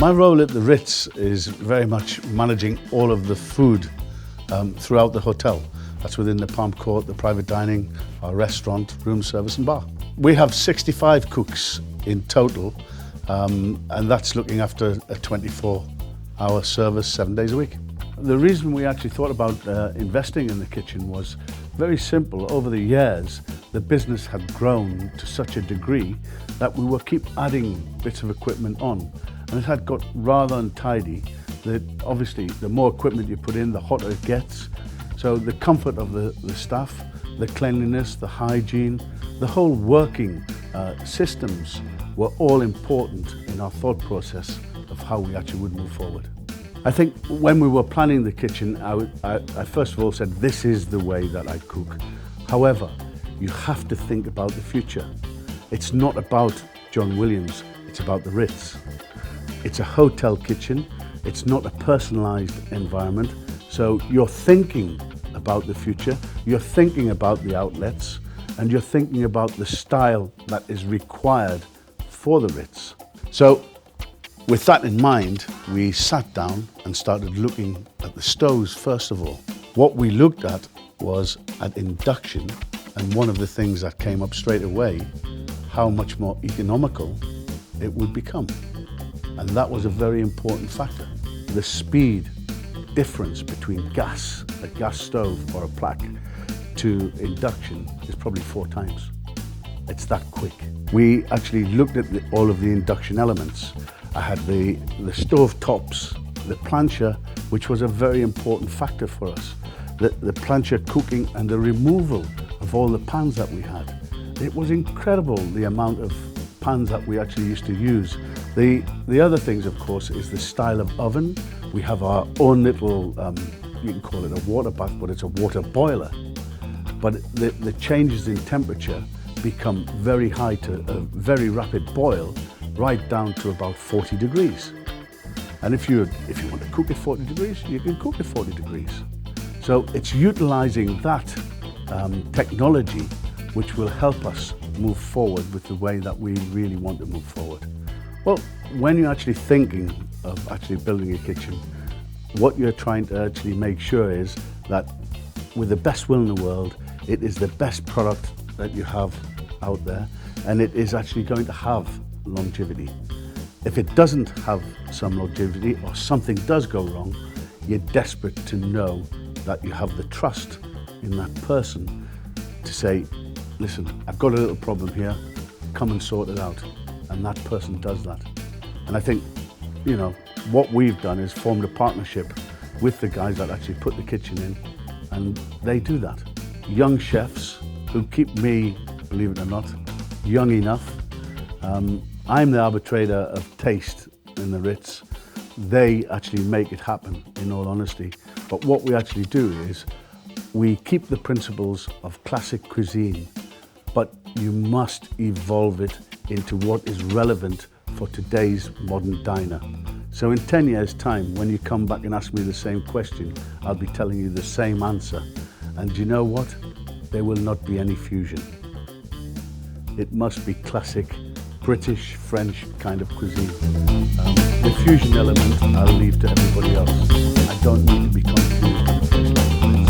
My role at the Ritz is very much managing all of the food throughout the hotel. That's within the Palm Court, the private dining, our restaurant, room service and bar. We have 65 cooks in total, and that's looking after a 24-hour service 7 days a week. The reason we actually thought about investing in the kitchen was very simple. Over the years, the business had grown to such a degree that we were keep adding bits of equipment on, and it had got rather untidy. That obviously, the more equipment you put in, the hotter it gets. So the comfort of the staff, the cleanliness, the hygiene, the whole working systems were all important in our thought process of how we actually would move forward. I think when we were planning the kitchen, I first of all said, this is the way that I cook. However, you have to think about the future. It's not about John Williams, it's about the Ritz. It's a hotel kitchen, it's not a personalized environment. So you're thinking about the future, you're thinking about the outlets, and you're thinking about the style that is required for the Ritz. So with that in mind, we sat down and started looking at the stoves first of all. What we looked at was at induction, and one of the things that came up straight away, how much more economical it would become. And that was a very important factor. The speed difference between gas, a gas stove or a plaque, to induction is probably 4 times. It's that quick. We actually looked at all of the induction elements. I had the stove tops, the plancha, which was a very important factor for us. The plancha cooking and the removal of all the pans that we had. It was incredible the amount of pans that we actually used to use. The other things, of course, is the style of oven. We have our own little, you can call it a water bath, but it's a water boiler. But the changes in temperature become very high to a very rapid boil, right down to about 40 degrees. And if you want to cook at 40 degrees, you can cook at 40 degrees. So it's utilizing that technology which will help us move forward with the way that we really want to move forward. Well, when you're actually thinking of actually building a kitchen, what you're trying to actually make sure is that with the best will in the world, it is the best product that you have out there, and it is actually going to have longevity. If it doesn't have some longevity or something does go wrong, you're desperate to know that you have the trust in that person to say, listen, I've got a little problem here, come and sort it out. And that person does that. And I think, you know, what we've done is formed a partnership with the guys that actually put the kitchen in, and they do that. Young chefs who keep me, believe it or not, young enough. I'm the arbitrator of taste in the Ritz. They actually make it happen, in all honesty. But what we actually do is we keep the principles of classic cuisine, but you must evolve it into what is relevant for today's modern diner. So in 10 years' time, when you come back and ask me the same question, I'll be telling you the same answer. And you know what? There will not be any fusion. It must be classic British, French kind of cuisine. The fusion element I'll leave to everybody else. I don't need to be confused in the first place.